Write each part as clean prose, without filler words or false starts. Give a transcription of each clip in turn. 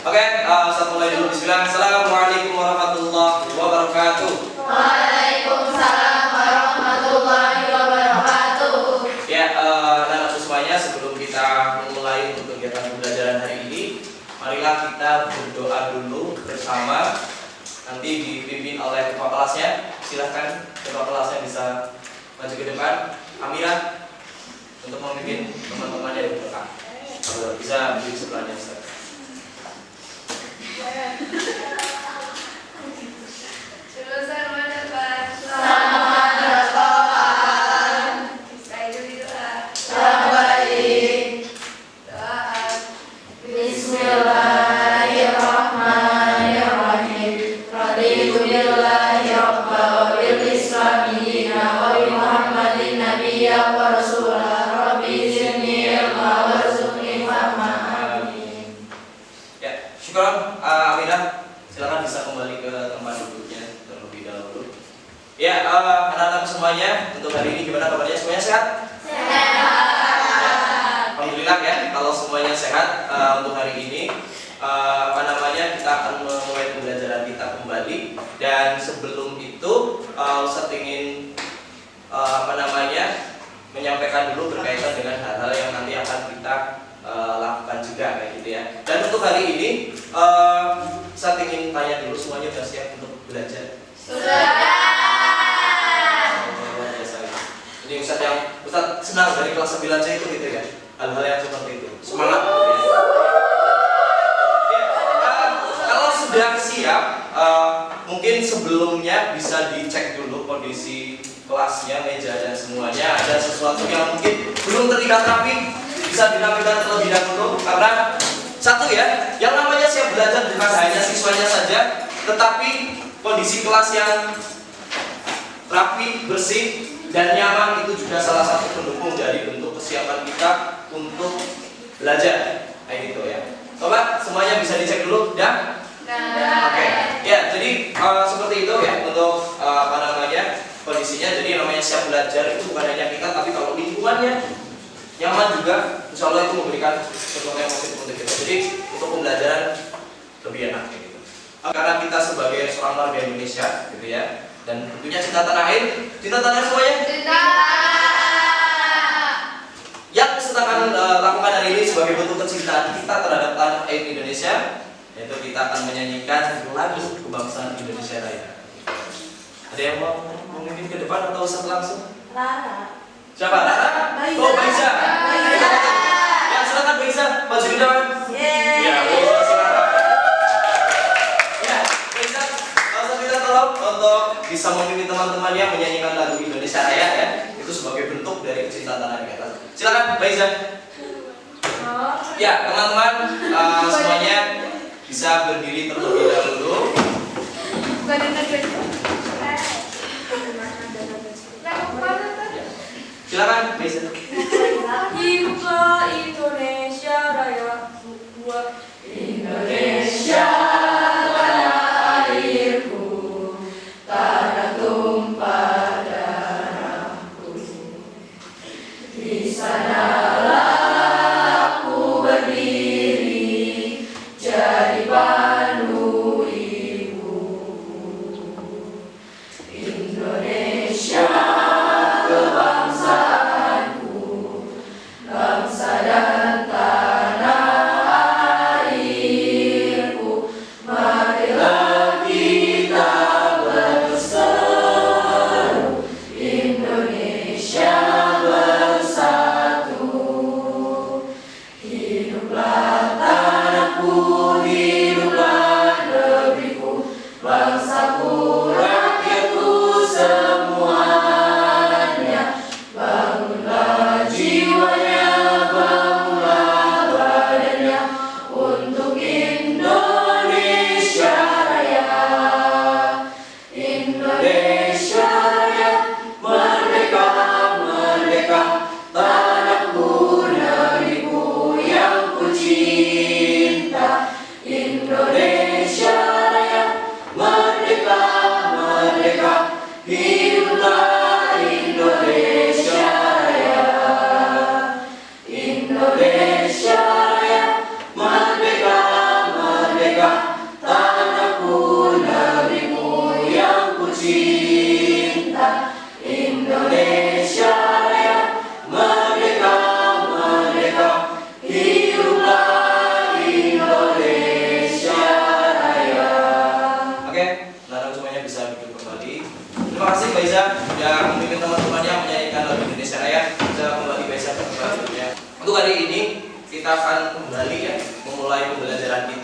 Oke, saya mulai dulu. Bismillah. Assalamualaikum warahmatullahi wabarakatuh. Waalaikumsalam warahmatullahi wabarakatuh. Ya, anak-anakku semuanya, sebelum kita memulai untuk kegiatan pembelajaran hari ini, marilah kita berdoa dulu bersama. Nanti dipimpin oleh ketua kelasnya. Silahkan ketua kelasnya bisa maju ke depan. Amira untuk memimpin teman-temannya di belakang. Bisa berdiri sebelahnya, Ustaz. Selamat datang. Bismillahirrahmanirrahim. Raditu billahi rabban wa bil islami dinan wa bi Muhammadin nabiyyan wa rasulan. Rabbi zidni ilma warzuqni fahma. Amin. Ya, syukran Aminah. Silakan bisa kembali ke tempat duduknya terlebih dahulu. Ya, anak-anak semuanya, untuk hari ini gimana kabarnya? Semuanya sehat? Sehat. Alhamdulillah ya, kalau semuanya sehat. Untuk hari ini kita akan memulai pembelajaran kita kembali. Dan sebelum itu Ustaz ingin menyampaikan dulu berkaitan dengan hal-hal yang nanti akan kita lakukan juga kayak gitu ya. Dan untuk hari ini Ustaz ingin tanya dulu, semuanya sudah siap untuk belajar? Sudah. Luar biasa. Ini Ustaz senang dari kelas 9C itu gitu ya. Hal-hal yang seperti itu. Semangat gitu ya. Kalau sudah siap, mungkin sebelumnya bisa dicek dulu kondisi kelasnya, meja dan semuanya. Ada sesuatu yang mungkin belum terlihat rapi, bisa dirapikan terlebih dahulu. Karena satu ya, yang namanya siap belajar bukan hanya siswanya saja, tetapi kondisi kelas yang rapi, bersih, dan nyaman itu juga salah satu pendukung dari bentuk kesiapan kita untuk belajar. Kayak gitu ya. Coba semuanya bisa dicek dulu, dan oke. Ya, jadi seperti itu ya untuk kondisinya. Jadi namanya siap belajar itu bukan hanya kita, tapi kalau lingkungannya nyaman juga, insya Allah itu memberikan sesuatu yang positif untuk kita. Jadi untuk pembelajaran lebih enak gitu. Karena kita sebagai seorang warga Indonesia gitu ya, dan tentunya cinta tanah air, cinta tanah air semuanya. Cinta. Yang kita akan lakukan hari ini sebagai bentuk kecintaan kita terhadap tanah air Indonesia, yaitu kita akan menyanyikan lagu kebangsaan Indonesia Raya. Ada yang mau memimpin ke depan atau Ustaz langsung? Lara. Siapa? Lara? Oh, Baiza. Ya, silakan Baiza, maju ke depan. Ya, Baiza silakan. Ya, Baiza, Ustaz kita tolong untuk bisa memimpin teman-temannya menyanyikan lagu Indonesia Raya ya. Itu sebagai bentuk dari kecintaan tanah air. Silakan Baiza. Ya, teman-teman semuanya bisa berdiri terlebih dahulu. Silakan Baiza. Ibu Indonesia Raya, Indonesia tanah airku, tanah tumpah darahku. Di sanalah aku berdiri, jadi pandu ibuku. Indonesia kebangsaanku, bangsa dan tanah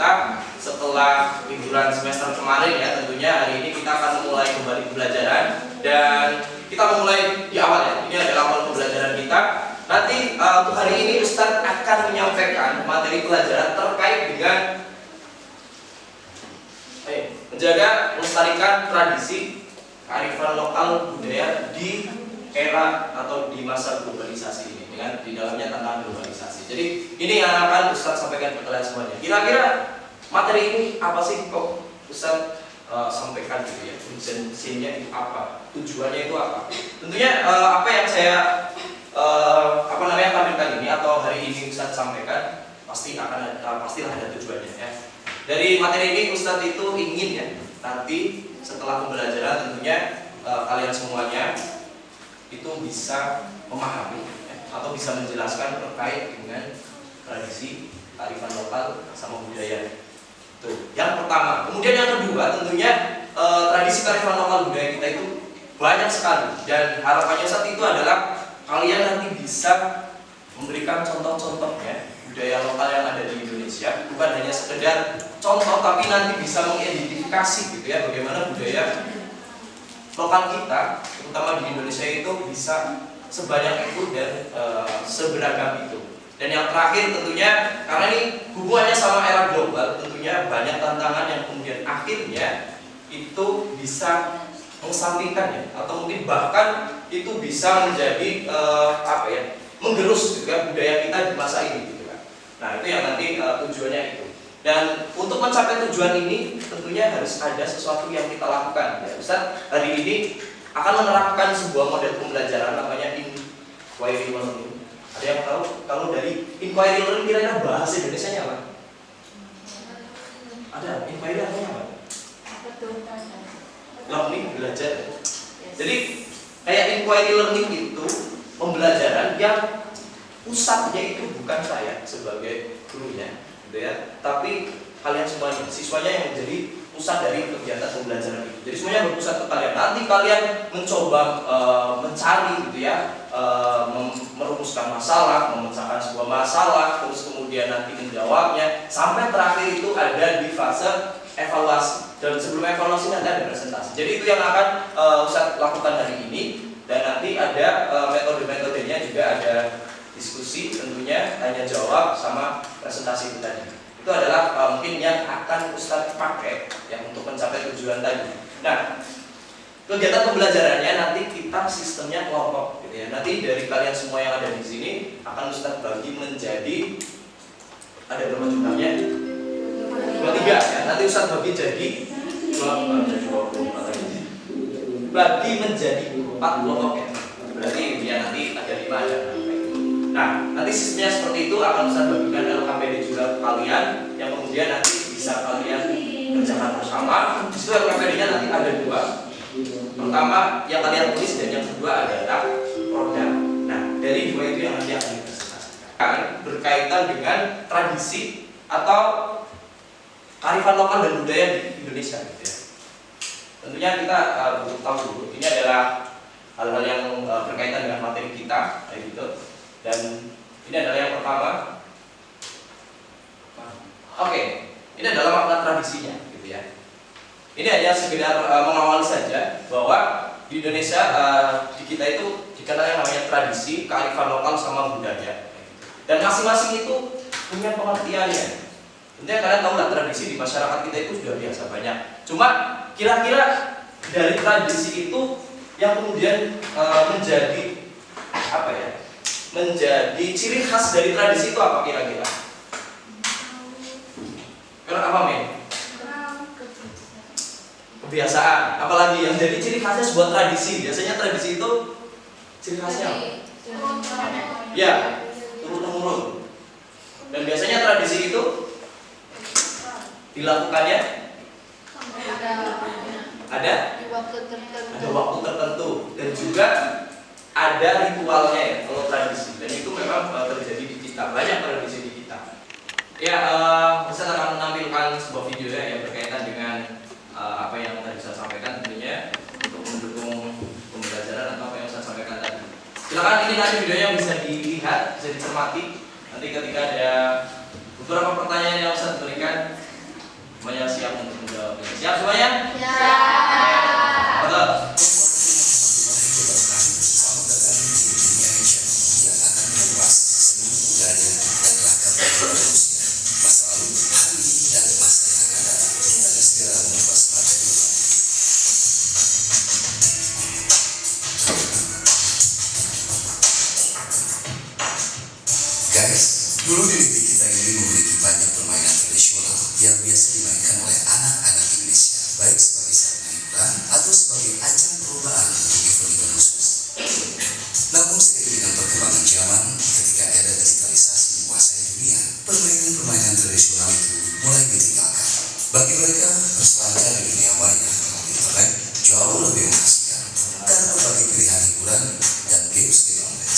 kita setelah liburan semester kemarin ya. Tentunya hari ini kita akan memulai kembali pembelajaran dan kita memulai di awal ya. Ini adalah awal pembelajaran kita. Nanti untuk hari ini Ustadz akan menyampaikan materi pelajaran terkait dengan menjaga melestarikan tradisi kearifan lokal budaya di era atau di masa globalisasi ini, dengan di dalamnya tentang globalisasi. Jadi ini yang akan Ustadz sampaikan ke kalian semuanya. Kira-kira materi ini apa sih kok Ustadz sampaikan gitu ya? Fungsinya itu apa? Tujuannya itu apa? Tentunya apa yang saya tampilkan ini atau hari ini Ustadz sampaikan pastilah ada tujuannya ya. Dari materi ini Ustadz itu ingin ya nanti setelah pembelajaran tentunya kalian semuanya itu bisa memahami ya, atau bisa menjelaskan terkait dengan tradisi kearifan lokal sama budaya. Tuh, yang pertama. Kemudian yang kedua tentunya tradisi kearifan lokal budaya kita itu banyak sekali dan harapannya saat itu adalah kalian nanti bisa memberikan contoh-contohnya budaya lokal yang ada di Indonesia, bukan hanya sekedar contoh tapi nanti bisa mengidentifikasi gitu ya bagaimana budaya lokal kita terutama di Indonesia itu bisa sebanyak itu dan seberagam itu. Dan yang terakhir tentunya karena ini hubungannya sama era global, tentunya banyak tantangan yang kemudian akhirnya itu bisa mengesampingkan ya, atau mungkin bahkan itu bisa menjadi menggerus juga budaya kita di masa ini gitu kan. Nah itu yang nanti tujuannya itu. Dan untuk mencapai tujuan ini tentunya harus ada sesuatu yang kita lakukan ya. Ustaz hari ini akan menerapkan sebuah model pembelajaran namanya inquiry learning. Ada yang tahu kalau dari inquiry learning kira-kira bahasa Indonesianya apa? Ada, inquiry artinya apa? Learning, belajar. Jadi kayak inquiry learning itu pembelajaran yang pusatnya itu bukan saya sebagai gurunya gitu ya, tapi kalian semuanya, siswanya yang menjadi pusat dari kegiatan pembelajaran itu. Jadi semuanya berpusat ke kalian. Nanti kalian mencoba mencari gitu ya, merumuskan masalah, memecahkan sebuah masalah, terus kemudian nanti menjawabnya, sampai terakhir itu ada di fase evaluasi. Dan sebelum evaluasi nanti ada presentasi. Jadi itu yang akan Ustadz lakukan hari ini. Dan nanti ada metode-metodenya juga, ada diskusi tentunya, tanya jawab sama presentasi itu tadi. Itu adalah mungkin yang akan Ustadz pakai yang untuk mencapai tujuan tadi. Nah, kegiatan pembelajarannya nanti kita sistemnya kelompok gitu ya. Nanti dari kalian semua yang ada di sini akan Ustadz bagi menjadi, ada berapa jumlahnya? 23 ya. Nanti Ustadz bagi jadi 24 bagi menjadi 4 kelompok ya. Berarti ya nanti ada 5 ada 6. Nah, nanti sistemnya seperti itu akan Ustadz bagikan LKPD juga ke kalian yang kemudian nanti bisa kalian kerjakan bersama. Di situ LKPD-nya nanti ada 2. Pertama yang kalian tulis dan yang kedua adalah produk. Nah, dari 2 itu yang nanti akan dipresentasikan berkaitan dengan tradisi atau kearifan lokal dan budaya di Indonesia gitu ya. Tentunya kita butuh tahu dulu. Ini adalah hal-hal yang berkaitan dengan materi kita kayak gitu. Dan ini adalah yang pertama. Oke, ini adalah makna tradisinya gitu ya. Ini hanya sekedar mengawali saja bahwa di Indonesia di kita itu dikenal yang namanya tradisi, kearifan lokal sama budaya. Dan masing-masing itu punya pengertiannya. Tentunya kalian tahu lah tradisi di masyarakat kita itu sudah biasa banyak. Cuma kira-kira dari tradisi itu yang kemudian menjadi apa ya? Menjadi ciri khas dari tradisi itu apa kira-kira? Karena apa men? Kebiasaan. Apalagi yang jadi ciri khasnya sebuah tradisi. Biasanya tradisi itu ciri khasnya apa? Ya, turun-temurun. Dan biasanya tradisi itu dilakukannya ada waktu tertentu dan juga ada ritualnya ya kalau tradisi, dan itu memang terjadi di kita, banyak tradisi di kita ya. Saya akan menampilkan sebuah video ya yang berkaitan dengan apa yang tadi saya sampaikan tentunya untuk mendukung pembelajaran atau apa yang saya sampaikan tadi. Silakan, ini nanti videonya bisa dilihat, bisa dicermati. Nanti ketika ada beberapa pertanyaan yang saya berikan yang biasa dimainkan oleh anak-anak Indonesia, baik sebagai sarana hiburan atau sebagai ajang perlombaan untuk event-event khusus. Namun seiring dengan perkembangan zaman, ketika era digitalisasi menguasai dunia, permainan-permainan tradisional itu mulai ditinggalkan. Bagi mereka, berselancar di dunia maya atau internet jauh lebih menghasilkan karena berbagai pilihan hiburan dan games online.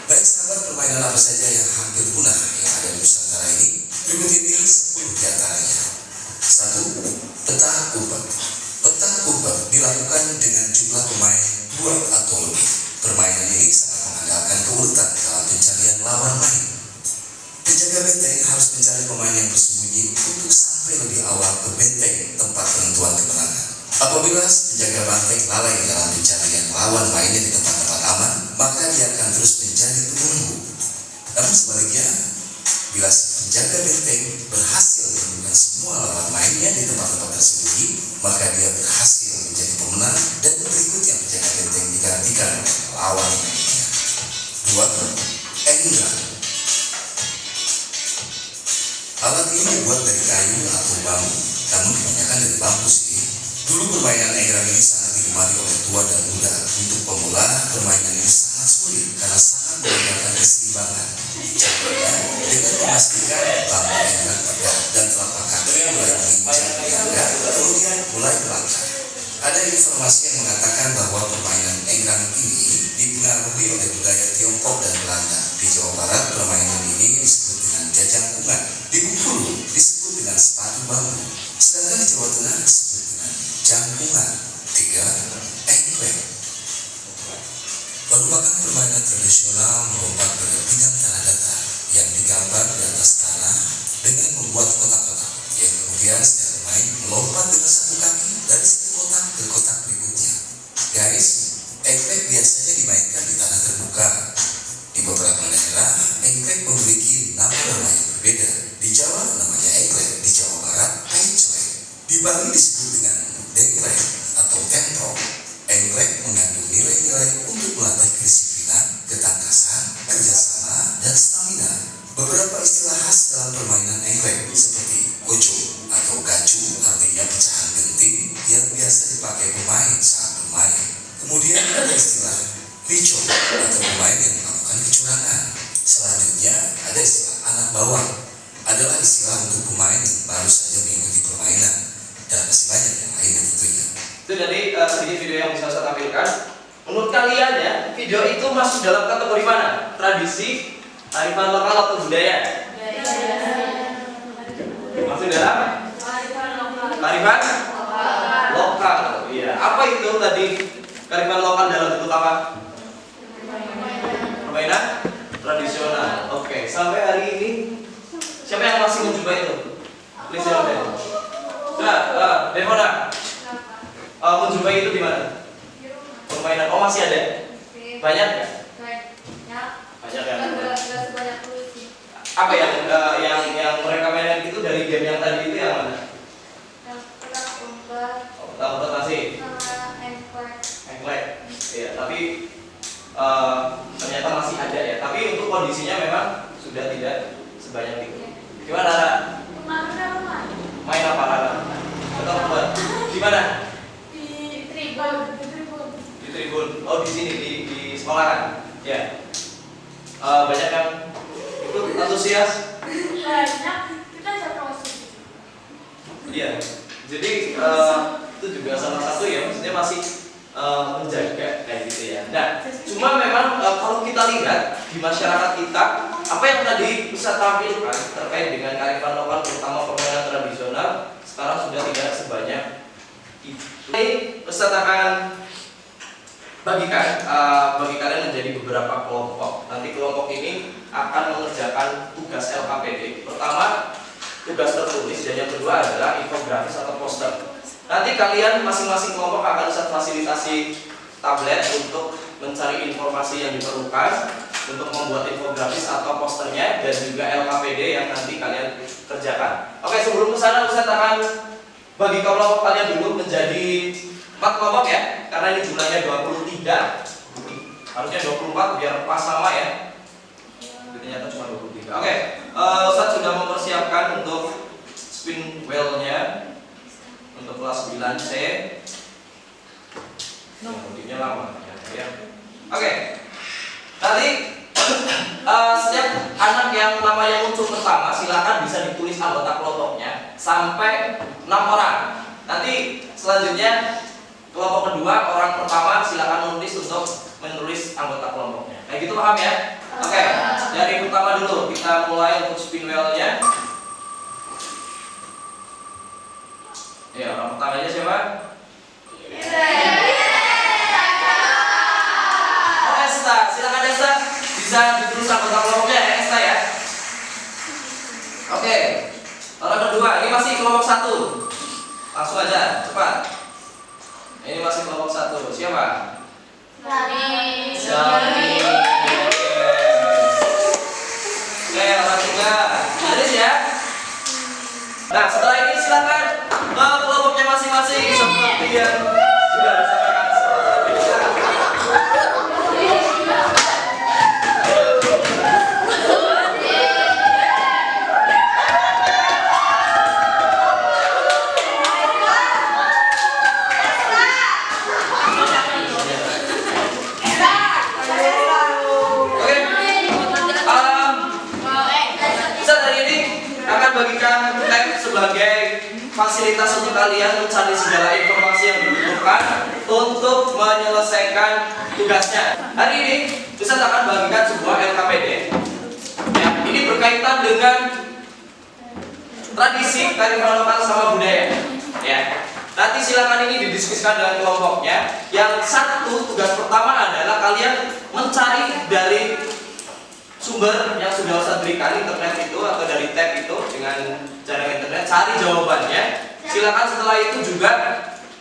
Baik sahabat, permainan apa saja yang hampir punah yang ada di Nusantara ini? Berikut ini 10 di antaranya. 1. Petak umpet. Petak umpet dilakukan dengan jumlah pemain 2 atau lebih. Permainan ini sangat mengandalkan keuletan dalam pencarian lawan main. Penjaga benteng harus mencari pemain yang bersembunyi untuk sampai lebih awal ke benteng tempat penentuan kemenangan. Apabila penjaga banteng lalai dalam pencarian lawan mainnya di tempat-tempat aman, maka dia akan terus menjadi penunggu. Namun sebaliknya, bila penjaga benteng berhasil menemukan semua lawan mainnya di tempat-tempat tersembunyi, maka dia berhasil menjadi pemenang dan berikutnya penjaga benteng digantikan oleh lawan mainnya. 2. Enggang. Alat ini dibuat dari kayu atau bambu, namun kebanyakan dari bambu sih. Dulu permainan enggrang ini sangat digemari oleh tua dan muda. Untuk pemula, permainan ini sangat sulit karena sangat menggunakan keseimbangan. Caranya dengan memastikan bambu enggrang tegak dan telapak kaki mulai menginjak diangkat, kemudian mulai melangkah. Ada informasi yang mengatakan bahwa permainan enggrang ini dipengaruhi oleh budaya Tiongkok dan Belanda. Di Jawa Barat, permainan ini disebut dengan jajangkungan. Di Bengkulu disebut dengan sepatu bambu. Sedangkan di Jawa Tengah disebut dengan jangkungan. 3. Engklek. Merupakan permainan tradisional melompat dari bidang tanah datar yang digambar di atas tanah dengan membuat kotak-kotak yang kemudian setiap pemain melompat dengan satu kaki dari satu kotak ke kotak berikutnya. Guys, engklek biasanya dimainkan di tanah terbuka. Di beberapa daerah, engklek memiliki nama-nama yang berbeda. Di Jawa namanya engklek, di Jawa Barat penclek. Di Bali disebut dengan dengklek atau tempro. Engklek mengandung nilai-nilai untuk melatih kedisiplinan, ketangkasan, kerjasama, dan stamina. Beberapa istilah khas dalam permainan engklek seperti koco atau gacu artinya pecahan genting yang biasa dipakai pemain saat bermain. Kemudian ada istilah pico atau pemain yang melakukan kecurangan. Selanjutnya ada istilah anak bawang, adalah istilah untuk pemain yang baru saja mengikuti permainan, dan masih banyak yang lainnya tentunya. Itu tadi sedikit video yang bisa saya tampilkan. Menurut kalian ya, video itu masuk dalam kategori mana? Tradisi, kearifan lokal atau budaya? Masuk dalam kearifan lokal. Iya. Apa itu tadi kearifan lokal dalam bentuk apa? Permainan tradisional. Oke, sampai hari ini siapa yang masih mencoba itu? Please ya, Ben. Sudah, Devona. Menjumpai itu di mana? Permainan. Oh, masih ada? Banyak ya? Banyak ya. Apa yang mereka mainkan itu dari game yang tadi itu yang mana? Petak umpet masih. Engklek. Iya, tapi ternyata masih ada ya. Tapi untuk kondisinya memang sudah tidak sebanyak itu. Gimana, Rara? Main apa, Rara? Petak umpet. Di mana? Di tribun. Oh, di sini di sekolah kan? Ya. Banyak yang ikut antusias. Iya. Jadi itu juga salah satu ya, maksudnya masih menjaga kayak gitu ya. Nah, cuma memang kalau kita lihat di masyarakat kita, apa yang tadi bisa tampilkan terkait dengan kearifan lokal, terutama permainan tradisional, sekarang sudah tidak sebanyak itu. Ini Ustaz akan bagikan bagi kalian menjadi beberapa kelompok. Nanti kelompok ini akan mengerjakan tugas LKPD. Pertama, tugas tertulis, dan yang kedua adalah infografis atau poster. Nanti kalian masing-masing kelompok akan saya fasilitasi tablet untuk mencari informasi yang diperlukan untuk membuat infografis atau posternya, dan juga LKPD yang nanti kalian kerjakan. Oke, sebelum kesana Ustaz akan bagi kelompok kalian dulu menjadi 4 kelompok ya, karena ini jumlahnya 23, harusnya 24 biar pas sama ya. Ternyata cuma 23. Oke, Ustaz sudah mempersiapkan untuk 9C. Kemudiannya lama ya. Oke. Nanti setiap anak yang namanya muncul pertama silakan bisa ditulis anggota kelompoknya sampai 6 orang. Nanti selanjutnya kelompok kedua orang pertama silakan menulis anggota kelompoknya. Kayak gitu paham ya? Oke. Dari pertama dulu kita mulai untuk spin wheel-nya. Ya, orang pertamanya siapa? Oh, Esta, silakan Esta. Bisa ditulis anggota kelompoknya ya, Esta ya. Oke. Orang kedua, ini masih kelompok 1. Langsung aja, cepat. Ini masih kelompok 1. Siapa? Zami. Oke, orang ketiga. Tulis ya. Nah, setelah ini silakan kelompoknya masing-masing seperti yang sudah disampaikan sebelumnya. Bagikan tab sebagai fasilitas untuk kalian mencari segala informasi yang dibutuhkan untuk menyelesaikan tugasnya. Hari ini Ustaz akan bagikan sebuah LKPD. Ya, ini berkaitan dengan tradisi kearifan lokal sama budaya. Ya, nanti silakan ini didiskusikan dengan kelompoknya. Yang satu tugas pertama adalah kalian mencari dari sumber yang sudah Ustaz berikan, internet itu atau dari tab itu dengan jaringan internet, cari jawabannya. Silakan setelah itu juga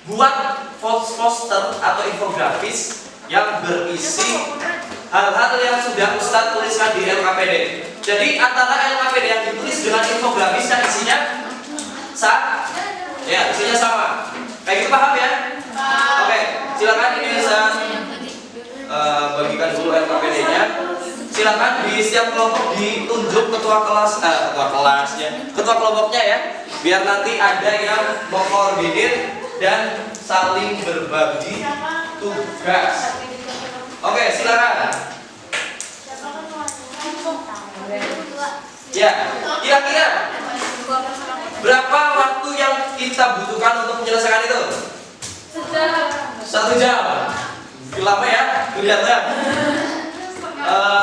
buat poster atau infografis yang berisi hal-hal yang sudah Ustaz tuliskan di LKPD. Jadi antara LKPD yang ditulis dengan infografis yang isinya isinya sama. Kayak gitu paham ya? Oke, silakan ini Ustaz bagikan dulu LKPD-nya. Silakan di setiap kelompok ditunjuk ketua kelompoknya ya, biar nanti ada yang mengkoordinir dan saling berbagi tugas. Oke, silakan. Ya, kira-kira berapa waktu yang kita butuhkan untuk menyelesaikan itu? 1 jam. Lama ya, kelihatan.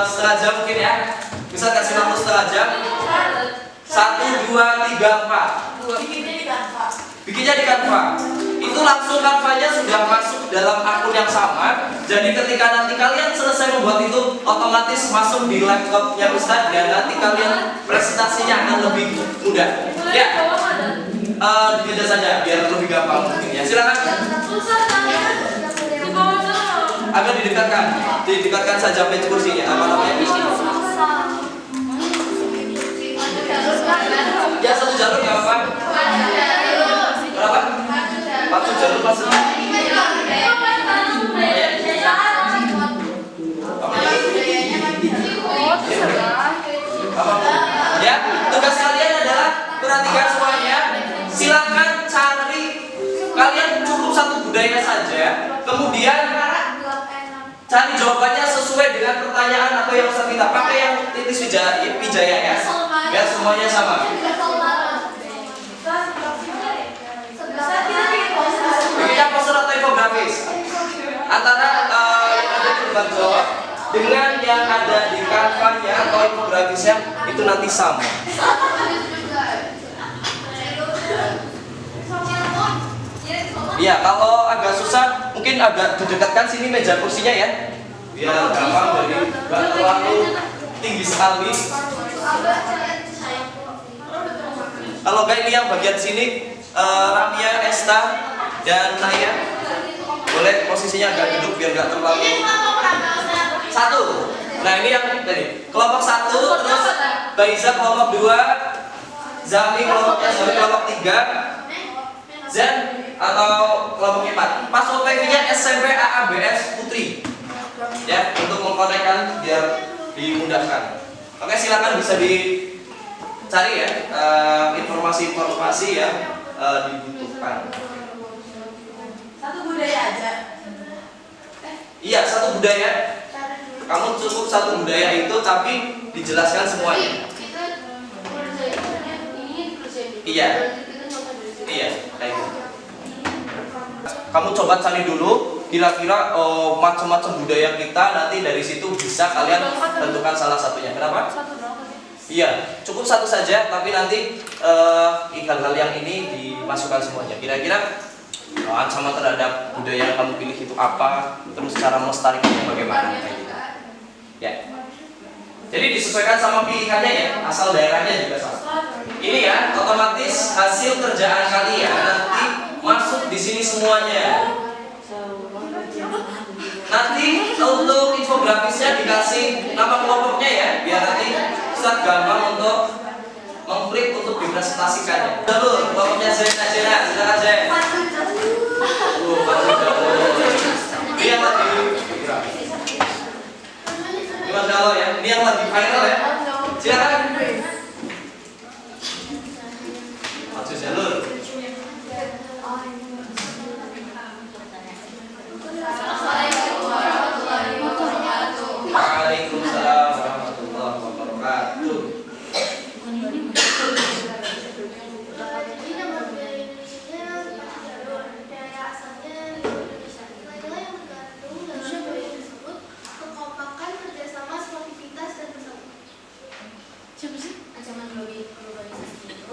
Setengah jam mungkin ya. Bisa kasih waktu setengah jam. 1, 2, 3, 4. Bikinnya di Canva. Itu langsung Canva-nya sudah masuk dalam akun yang sama. Jadi ketika nanti kalian selesai membuat itu, otomatis masuk di laptopnya Ustaz dan nanti kalian presentasinya akan lebih mudah. Ya, dibaca saja biar lebih gampang mungkin ya. Silakan. Agak didekatkan saja page kursinya. Apa namanya? Ya 1 jalur nggak apa-apa. Berapa? 1 jalur maksudnya? Ya, tugas kalian adalah perhatikan semuanya. Silakan cari, kalian cukup 1 budaya saja. Kemudian cari jawabannya sesuai dengan pertanyaan atau yang saya minta. Pakai yang titis wijaya ya, biar semuanya sama. Bikinnya poster atau infografis antara yang ada di lembar jawab dengan yang ada di Canva-nya atau infografisnya itu nanti sama. Ya, kalau agak susah mungkin agak didekatkan sini meja kursinya ya, biar gampang, jadi nggak terlalu tinggi sekali. Kalau kayak ini yang bagian sini, Ramia, Esta, dan Naya, boleh posisinya agak duduk biar nggak terlalu. 1. Nah ini yang tadi kelompok 1, terus Baiza kelompok 2, Zami kelompoknya kelompok 3, Zen atau kelompok 4. Password wifi-nya SMP AABS Putri. Ya, untuk mengkonekkan biar dimudahkan. Oke, silakan bisa dicari ya informasi-informasi yang dibutuhkan. budaya aja. Iya, satu budaya. Kamu cukup satu budaya itu tapi dijelaskan semuanya. Kita ini kerja. Iya. Iya, kayak gitu. Kamu coba cari dulu kira-kira macam-macam budaya kita, nanti dari situ bisa kalian tentukan salah satunya. Kenapa? Iya, cukup satu saja, tapi nanti hal-hal yang ini dimasukkan semuanya. Kira-kira ancaman terhadap budaya yang kamu pilih itu apa, terus cara melestarikannya bagaimana, kayak gitu. Ya. Jadi disesuaikan sama pilihannya ya, asal daerahnya juga sama. Ini ya, otomatis hasil kerjaan kalian nanti masuk di sini semuanya. Nanti untuk infografisnya dikasih nama kelompoknya ya, biar nanti Ustaz gampang untuk mengklik untuk dipresentasikannya. Dulu kelompoknya Zena, silakan Zen. Ini yang lagi, ini Masya Allah ya, ini yang lagi viral ya. Silakan. Masuk jalur. Waalaikumsalam warahmatullahi wabarakatuh. Ancaman globalisasi itu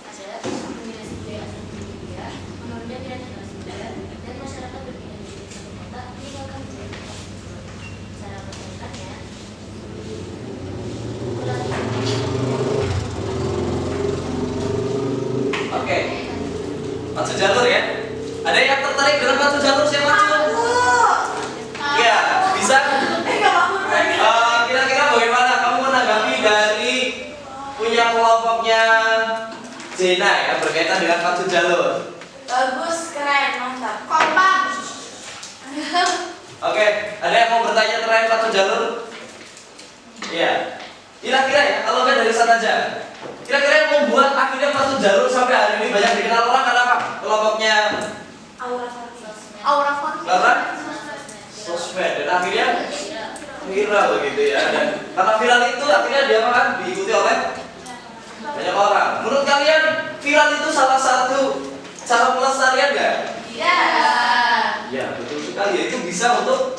ada dominasi budaya asal India, menurunnya nilai generasi budaya, dan masyarakat berpindah dari satu kota meninggalkan budaya tersebut. Cara menentukannya, Oke, masuk jalur ya. Ada yang tertarik dengan masuk jalur siapa? Ya, bisa. Kira-kira bagaimana kamu menanggapi dari punya kelompoknya Zena ya berkaitan dengan masuk jalur? bagus, keren, mantap, kompak. Oke, ada yang mau bertanya terkait masuk jalur? Iya. Kira-kira ya, kalau nggak dari sana aja. Kira-kira yang membuat akhirnya masuk jalur sampai hari ini banyak dikenal orang kenapa? Kelompoknya Aura karena sosmed dan akhirnya viral begitu ya. Dan karena viral itu akhirnya dia kan diikuti oleh banyak orang. Menurut kalian viral itu salah satu cara pelestarian nggak? Iya. Ya betul sekali. Itu bisa untuk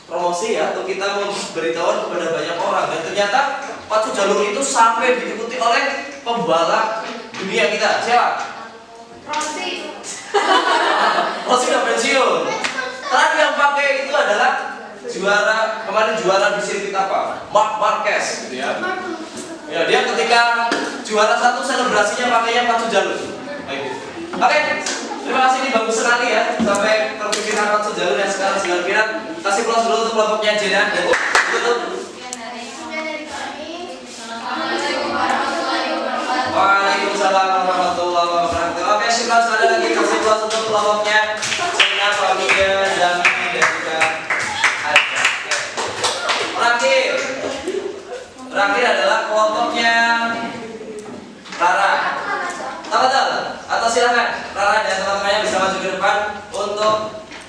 promosi ya, untuk kita memberitahuan kepada banyak orang. Dan ternyata pacu jalur itu sampai diikuti oleh pembalap dunia kita. Siapa? Rosi. Rossi udah pensiun. Terakhir yang pakai itu adalah kemarin juara di sirkuit apa? Marc Marquez gitu ya. Ya dia ketika juara satu selebrasinya pakainya pacu jalur. Baik. Oke, terima kasih, ini bagus sekali ya. Sampai terpikirkan pacu jalur yang sekarang silakan kasih plus dulu untuk kelompoknya Jena dan tutup. Waalaikumsalam warahmatullahi wabarakatuh. Oke, syukur sekali lagi kasih plus untuk kelompoknya Jena, Famiga, Zami dan juga Aja. Terakhir adalah kelompoknya Rara. Tafadhol, atau silakan Rara dan teman-temannya bisa maju ke depan untuk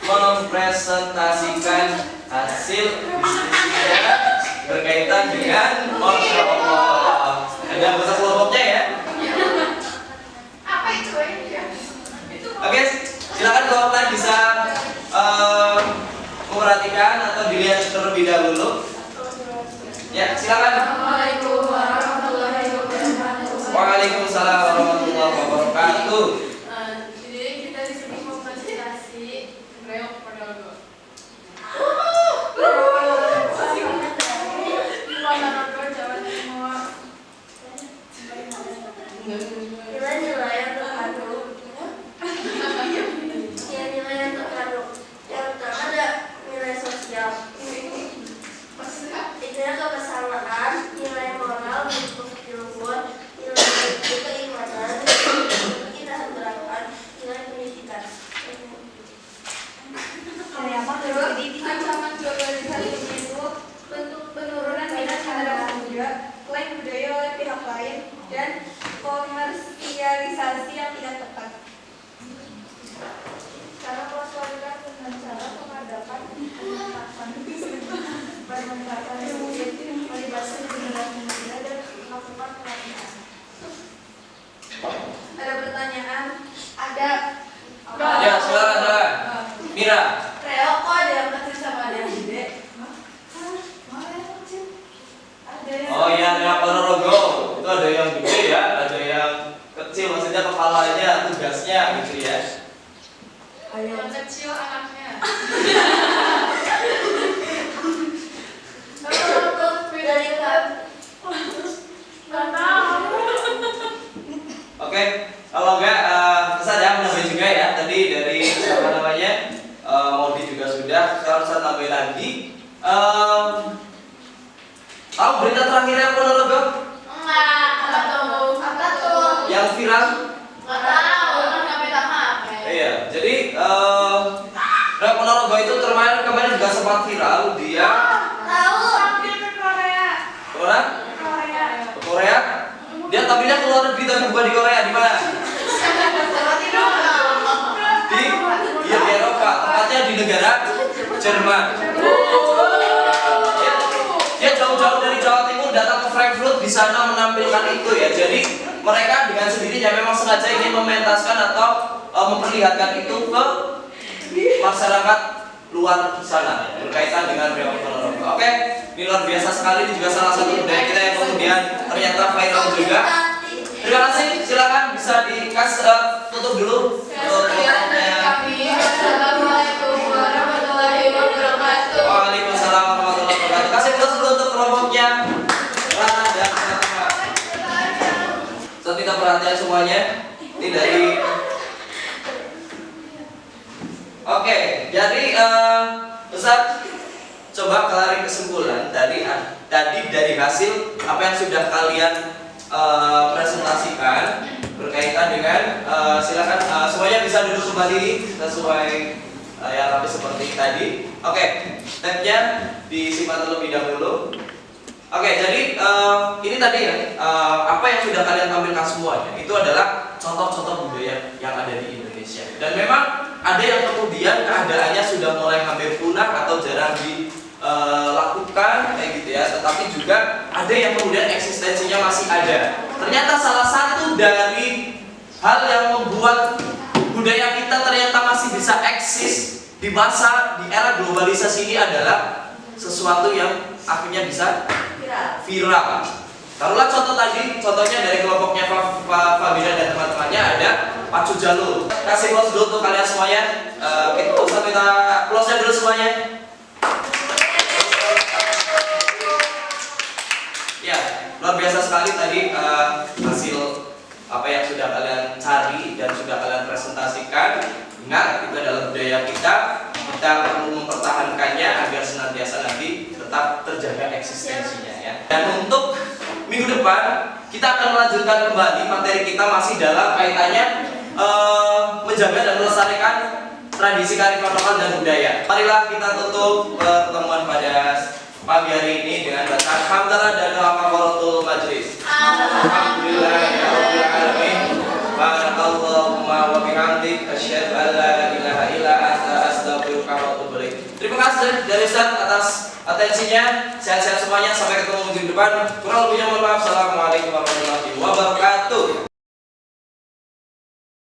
mempresentasikan hasil diskusinya berkaitan dengan Masya Allah. Ada anggota kelompoknya ya. Apa itu? Oke, silakan kelompok lain bisa memperhatikan atau dilihat terlebih dahulu. Ya, silakan. Assalamualaikum warahmatullahi wabarakatuh. Waalaikumsalam warahmatullahi wabarakatuh. Jadi kita di sini mau presentasi reok pada lo. Jawa Timur. Nilai-nilai yang terkandung. Nilai yang terkandung. Yang pertama ada nilai sosial. Nilai kebersamaan, nilai moral, keilmuan, nilai keimanan, kita gerakan, nilai pendidikan. Ancaman globalisasi itu bentuk penurunan minat terhadap pemuda, klaim budaya oleh pihak lain, dan komersialisasi yang tidak tepat. Cara Ada. Ya, silakan. Mira. Reo kok ada yang kecil sama ada yang gede? Oh iya, yang Ponorogo itu ada yang gede ya, ada yang kecil, maksudnya kepalanya, tugasnya gitu ya. Yang kecil anaknya. Oke, kalau enggak saya ya menambah juga ya. Tadi dari apa namanya Maudi juga sudah. Sekarang saya tambah lagi. Tahu berita terakhirnya Ponorogo? Enggak. Apa tuh? Yang viral? Enggak tahu, kan nggak pegang HP. Iya, jadi Ponorogo itu kemarin juga sempat viral. Dia Tahu. Sambil ke Korea. orang Korea. ke Korea. Dia tampilnya ke luar negeri tapi bukan di Korea, di mana? Di Eropa, tepatnya di negara Jerman. Dia jauh-jauh dari Jawa Timur datang ke Frankfurt di sana menampilkan itu ya. Jadi mereka dengan sendirinya memang sengaja ingin mementaskan atau memperlihatkan itu ke masyarakat luar sana berkaitan dengan Riau Ponorogo. Oke, ini luar biasa sekali. Ini juga salah satu budaya kita yang kemudian ternyata viral juga. Terima kasih. Silakan bisa tutup dulu untuk kelompoknya. Assalamualaikum warahmatullahi wabarakatuh. Waalaikumsalam warahmatullahi wabarakatuh. Kasih plus dulu untuk kelompoknya. Rana dan Fatima. So, kita perhatian semuanya. Ini dari. Oke, jadi Ustaz coba tarik kesimpulan tadi dari hasil apa yang sudah kalian presentasikan berkaitan dengan silakan semuanya bisa duduk kembali sesuai yang rapi seperti tadi. Oke, tabnya disimpan terlebih dahulu. Oke, jadi ini tadi ya apa yang sudah kalian tampilkan semuanya itu adalah contoh-contoh budaya yang ada di Indonesia. Dan memang ada yang kemudian keadaannya sudah mulai hampir punah atau jarang dilakukan kayak gitu ya. Tetapi juga ada yang kemudian eksistensinya masih ada. Ternyata salah satu dari hal yang membuat budaya kita ternyata masih bisa eksis di di era globalisasi ini adalah sesuatu yang akhirnya bisa viral. Taruhlah contoh tadi, contohnya dari kelompoknya Fabina dan teman-temannya ada pacu jalur. Kasih close dulu untuk kalian semuanya. Kita minta close-nya dulu semuanya. Ya, luar biasa sekali tadi hasil apa yang sudah kalian cari dan sudah kalian presentasikan. Ingat, itu adalah budaya kita. Kita perlu mempertahankannya agar senantiasa nanti tetap terjaga eksistensinya ya. Dan untuk minggu depan kita akan melanjutkan kembali materi kita masih dalam kaitannya menjaga dan melestarikan tradisi kearifan lokal dan budaya. Marilah kita tutup pertemuan pada pagi hari ini dengan bacaan hamdalah dan doa kafaratul majlis. Alhamdulillah ya rabbil alamin. Barakallahu wa bihamdik asyhadu an la ilaha illa anta astaghfiruka wa atubu ilaik. Terima kasih dari Ustaz atas atensinya. Sehat-sehat semuanya, sampai ketemu minggu depan. Kurang lebihnya mohon maaf. Assalamualaikum warahmatullahi wabarakatuh.